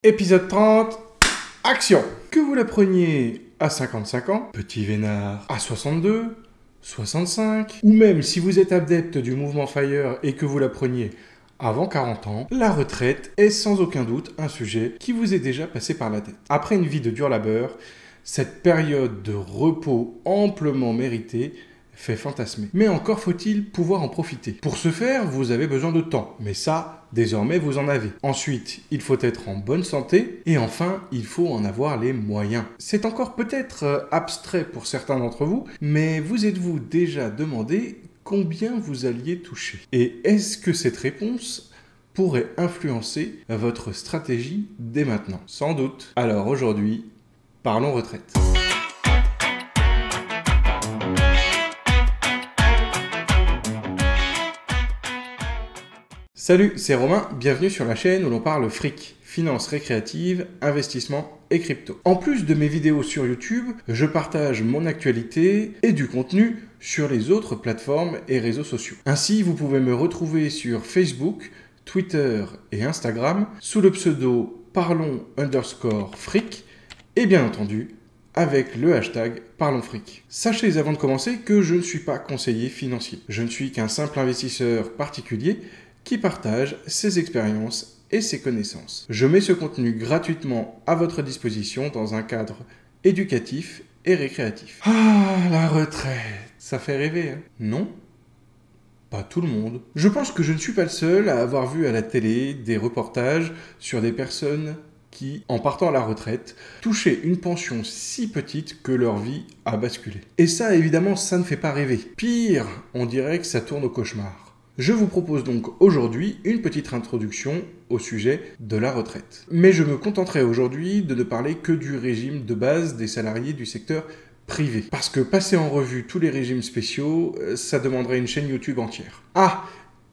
Épisode 30, action! Que vous la preniez à 55 ans, petit vénard, à 62, 65, ou même si vous êtes adepte du mouvement FIRE et que vous la preniez avant 40 ans, la retraite est sans aucun doute un sujet qui vous est déjà passé par la tête. Après une vie de dur labeur, cette période de repos amplement méritée fait fantasmer. Mais encore faut-il pouvoir en profiter. Pour ce faire, vous avez besoin de temps. Mais ça, désormais, vous en avez. Ensuite, il faut être en bonne santé. Et enfin, il faut en avoir les moyens. C'est encore peut-être abstrait pour certains d'entre vous, mais vous êtes-vous déjà demandé combien vous alliez toucher? Et est-ce que cette réponse pourrait influencer votre stratégie dès maintenant? Sans doute. Alors aujourd'hui, parlons retraite. Salut, c'est Romain, bienvenue sur la chaîne où l'on parle fric, finances récréatives, investissement et crypto. En plus de mes vidéos sur YouTube, je partage mon actualité et du contenu sur les autres plateformes et réseaux sociaux. Ainsi, vous pouvez me retrouver sur Facebook, Twitter et Instagram sous le pseudo parlons_fric et bien entendu avec le hashtag parlonsfric. Sachez avant de commencer que je ne suis pas conseiller financier. Je ne suis qu'un simple investisseur particulier qui partage ses expériences et ses connaissances. Je mets ce contenu gratuitement à votre disposition dans un cadre éducatif et récréatif. Ah, la retraite, ça fait rêver, hein? Non? Pas tout le monde. Je pense que je ne suis pas le seul à avoir vu à la télé des reportages sur des personnes qui, en partant à la retraite, touchaient une pension si petite que leur vie a basculé. Et ça, évidemment, ça ne fait pas rêver. Pire, on dirait que ça tourne au cauchemar. Je vous propose donc aujourd'hui une petite introduction au sujet de la retraite. Mais je me contenterai aujourd'hui de ne parler que du régime de base des salariés du secteur privé. Parce que passer en revue tous les régimes spéciaux, ça demanderait une chaîne YouTube entière. Ah,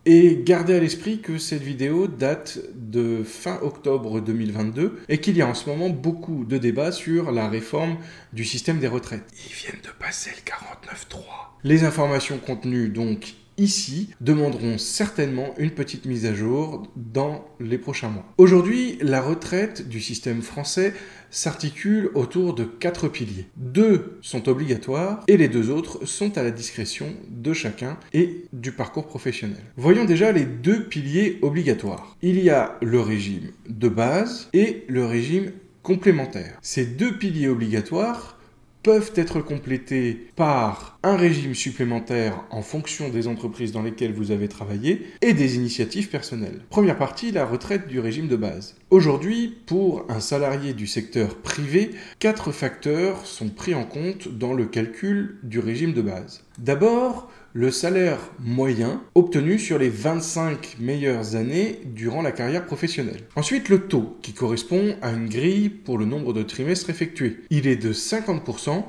et gardez à l'esprit que cette vidéo date de fin octobre 2022 et qu'il y a en ce moment beaucoup de débats sur la réforme du système des retraites. Ils viennent de passer le 49.3. Les informations contenues donc ici demanderont certainement une petite mise à jour dans les prochains mois. Aujourd'hui, la retraite du système français s'articule autour de 4 piliers. 2 sont obligatoires et les 2 autres sont à la discrétion de chacun et du parcours professionnel. Voyons déjà les 2 piliers obligatoires. Il y a le régime de base et le régime complémentaire. Ces 2 piliers obligatoires peuvent être complétés par un régime supplémentaire en fonction des entreprises dans lesquelles vous avez travaillé et des initiatives personnelles. Première partie, la retraite du régime de base. Aujourd'hui, pour un salarié du secteur privé, 4 facteurs sont pris en compte dans le calcul du régime de base. D'abord, le salaire moyen obtenu sur les 25 meilleures années durant la carrière professionnelle. Ensuite, le taux, qui correspond à une grille pour le nombre de trimestres effectués. Il est de 50%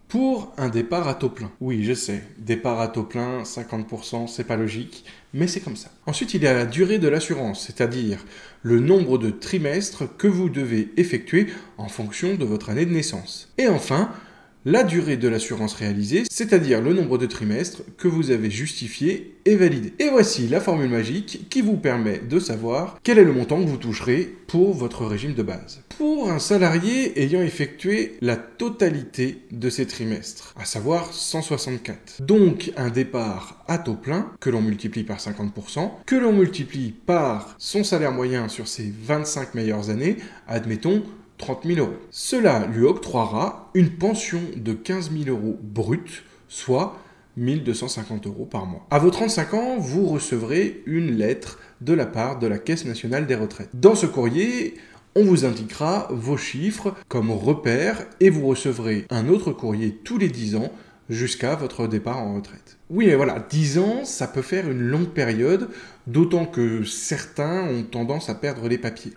pour un départ à taux plein. Oui, je sais, départ à taux plein, 50%, c'est pas logique, mais c'est comme ça. Ensuite, il y a la durée de l'assurance, c'est-à-dire le nombre de trimestres que vous devez effectuer en fonction de votre année de naissance. Et enfin, la durée de l'assurance réalisée, c'est-à-dire le nombre de trimestres que vous avez justifié et validé. Et voici la formule magique qui vous permet de savoir quel est le montant que vous toucherez pour votre régime de base. Pour un salarié ayant effectué la totalité de ses trimestres, à savoir 164. Donc un départ à taux plein, que l'on multiplie par 50%, que l'on multiplie par son salaire moyen sur ses 25 meilleures années, admettons 30 000 euros. Cela lui octroiera une pension de 15 000 euros brut, soit 1 250 euros par mois. À vos 35 ans, vous recevrez une lettre de la part de la Caisse nationale des retraites. Dans ce courrier, on vous indiquera vos chiffres comme repère et vous recevrez un autre courrier tous les 10 ans jusqu'à votre départ en retraite. Oui, mais voilà, 10 ans, ça peut faire une longue période, d'autant que certains ont tendance à perdre les papiers.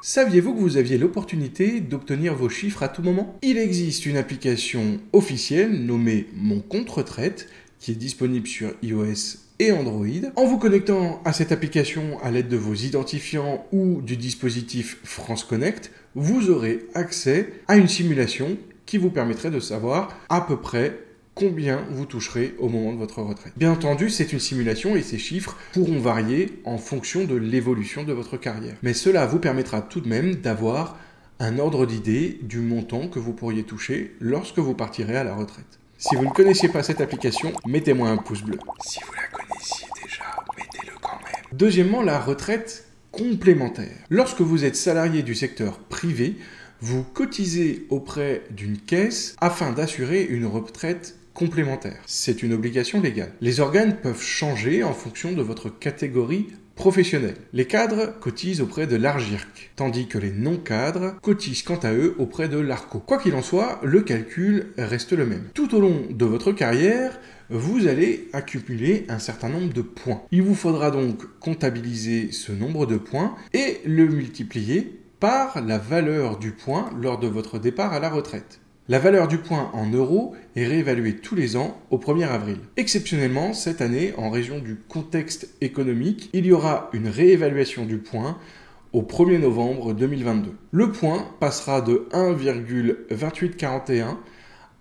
Saviez-vous que vous aviez l'opportunité d'obtenir vos chiffres à tout moment? Il existe une application officielle nommée Mon Compte Retraite qui est disponible sur iOS et Android. En vous connectant à cette application à l'aide de vos identifiants ou du dispositif France Connect, vous aurez accès à une simulation qui vous permettrait de savoir à peu près combien vous toucherez au moment de votre retraite. Bien entendu, c'est une simulation et ces chiffres pourront varier en fonction de l'évolution de votre carrière. Mais cela vous permettra tout de même d'avoir un ordre d'idée du montant que vous pourriez toucher lorsque vous partirez à la retraite. Si vous ne connaissiez pas cette application, mettez-moi un pouce bleu. Si vous la connaissiez déjà, mettez-le quand même. Deuxièmement, la retraite complémentaire. Lorsque vous êtes salarié du secteur privé, vous cotisez auprès d'une caisse afin d'assurer une retraite complémentaire. C'est une obligation légale. Les organes peuvent changer en fonction de votre catégorie professionnelle. Les cadres cotisent auprès de l'ARGIRC, tandis que les non-cadres cotisent quant à eux auprès de l'ARCO. Quoi qu'il en soit, le calcul reste le même. Tout au long de votre carrière, vous allez accumuler un certain nombre de points. Il vous faudra donc comptabiliser ce nombre de points et le multiplier par la valeur du point lors de votre départ à la retraite. La valeur du point en euros est réévaluée tous les ans au 1er avril. Exceptionnellement, cette année, en raison du contexte économique, il y aura une réévaluation du point au 1er novembre 2022. Le point passera de 1,2841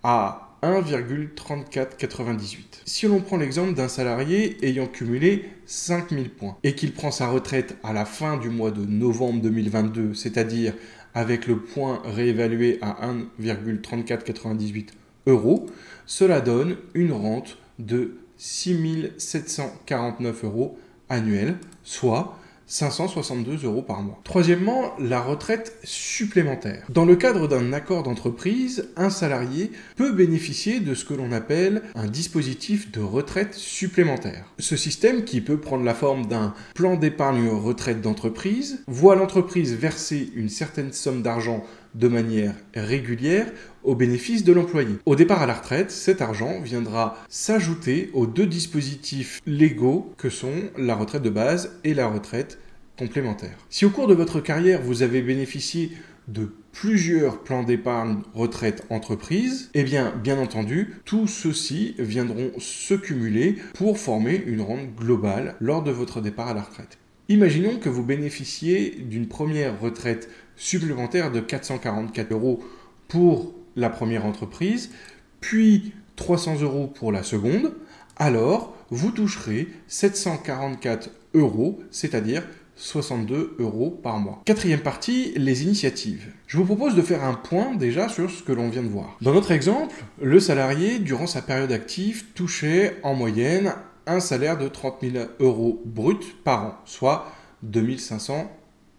à 1,3498. Si l'on prend l'exemple d'un salarié ayant cumulé 5000 points et qu'il prend sa retraite à la fin du mois de novembre 2022, c'est-à-dire avec le point réévalué à 1,3498 €, cela donne une rente de 6749 € annuels, soit 562 € par mois. Troisièmement, la retraite supplémentaire. Dans le cadre d'un accord d'entreprise, un salarié peut bénéficier de ce que l'on appelle un dispositif de retraite supplémentaire. Ce système, qui peut prendre la forme d'un plan d'épargne retraite d'entreprise, voit l'entreprise verser une certaine somme d'argent de manière régulière au bénéfice de l'employé. Au départ à la retraite, cet argent viendra s'ajouter aux deux dispositifs légaux que sont la retraite de base et la retraite complémentaire. Si au cours de votre carrière, vous avez bénéficié de plusieurs plans d'épargne retraite entreprise, eh bien entendu, tous ceux-ci viendront se cumuler pour former une rente globale lors de votre départ à la retraite. Imaginons que vous bénéficiez d'une première retraite supplémentaire de 444 € pour la première entreprise, puis 300 € pour la seconde, alors vous toucherez 744 €, c'est-à-dire 62 € par mois. Quatrième partie, les initiatives. Je vous propose de faire un point déjà sur ce que l'on vient de voir. Dans notre exemple, le salarié, durant sa période active, touchait en moyenne un salaire de 30 000 € bruts par an, soit 2500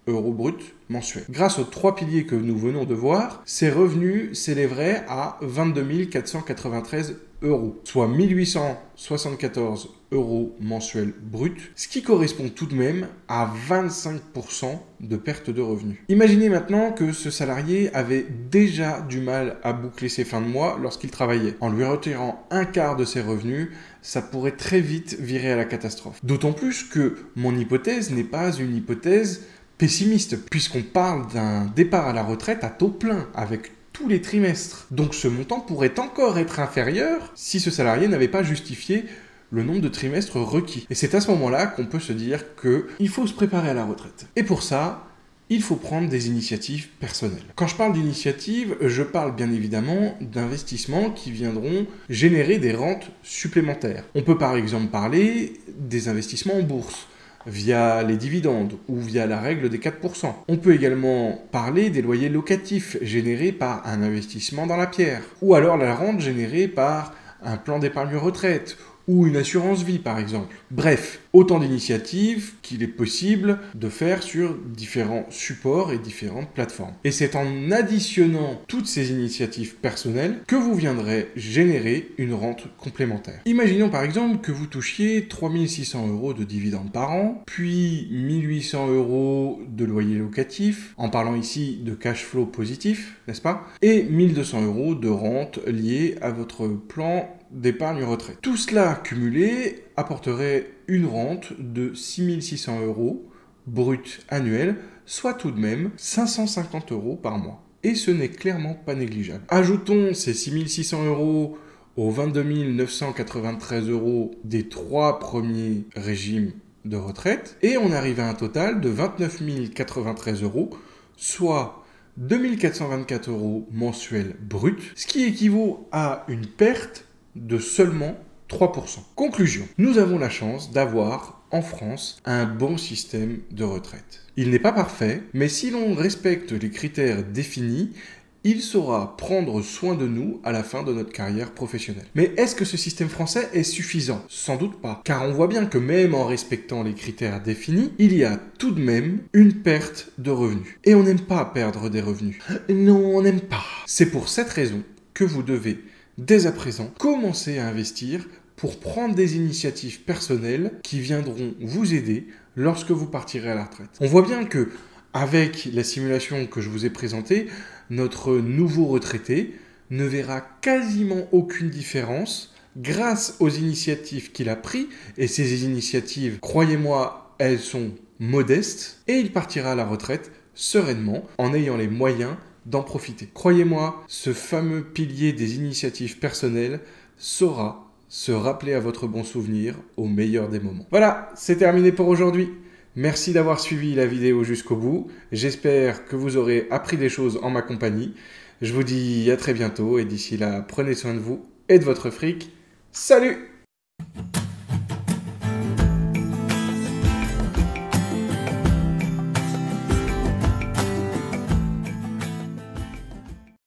€ bruts mensuels. Grâce aux trois piliers que nous venons de voir, ses revenus s'élèveraient à 22 493 €, soit 1874 € mensuels bruts, ce qui correspond tout de même à 25% de perte de revenus. Imaginez maintenant que ce salarié avait déjà du mal à boucler ses fins de mois lorsqu'il travaillait. En lui retirant un quart de ses revenus, ça pourrait très vite virer à la catastrophe. D'autant plus que mon hypothèse n'est pas une hypothèse pessimiste, puisqu'on parle d'un départ à la retraite à taux plein, avec tous les trimestres. Donc ce montant pourrait encore être inférieur si ce salarié n'avait pas justifié le nombre de trimestres requis. Et c'est à ce moment-là qu'on peut se dire qu'il faut se préparer à la retraite. Et pour ça, il faut prendre des initiatives personnelles. Quand je parle d'initiatives, je parle bien évidemment d'investissements qui viendront générer des rentes supplémentaires. On peut par exemple parler des investissements en bourse, via les dividendes ou via la règle des 4%. On peut également parler des loyers locatifs générés par un investissement dans la pierre, ou alors la rente générée par un plan d'épargne retraite ou une assurance vie par exemple. Bref, autant d'initiatives qu'il est possible de faire sur différents supports et différentes plateformes. Et c'est en additionnant toutes ces initiatives personnelles que vous viendrez générer une rente complémentaire. Imaginons par exemple que vous touchiez 3600 € de dividendes par an, puis 1800 € de loyer locatif, en parlant ici de cash flow positif, n'est-ce pas? Et 1200 € de rente liée à votre plan d'épargne retraite. Tout cela cumulé apporterait une rente de 6600 € brut annuel, soit tout de même 550 € par mois. Et ce n'est clairement pas négligeable. Ajoutons ces 6600 € aux 22 993 € des trois premiers régimes de retraite, et on arrive à un total de 29 093 €, soit 2424 € mensuels bruts, ce qui équivaut à une perte de seulement 3%. Conclusion, nous avons la chance d'avoir en France un bon système de retraite. Il n'est pas parfait, mais si l'on respecte les critères définis, il saura prendre soin de nous à la fin de notre carrière professionnelle. Mais est-ce que ce système français est suffisant? Sans doute pas, car on voit bien que même en respectant les critères définis, il y a tout de même une perte de revenus. Et on n'aime pas perdre des revenus. Non, on n'aime pas. C'est pour cette raison que vous devez, dès à présent, commencer à investir pour prendre des initiatives personnelles qui viendront vous aider lorsque vous partirez à la retraite. On voit bien que, avec la simulation que je vous ai présentée, notre nouveau retraité ne verra quasiment aucune différence grâce aux initiatives qu'il a prises. Et ces initiatives, croyez-moi, elles sont modestes. Et il partira à la retraite sereinement en ayant les moyens d'en profiter. Croyez-moi, ce fameux pilier des initiatives personnelles saura se rappeler à votre bon souvenir au meilleur des moments. Voilà, c'est terminé pour aujourd'hui. Merci d'avoir suivi la vidéo jusqu'au bout. J'espère que vous aurez appris des choses en ma compagnie. Je vous dis à très bientôt et d'ici là, prenez soin de vous et de votre fric. Salut!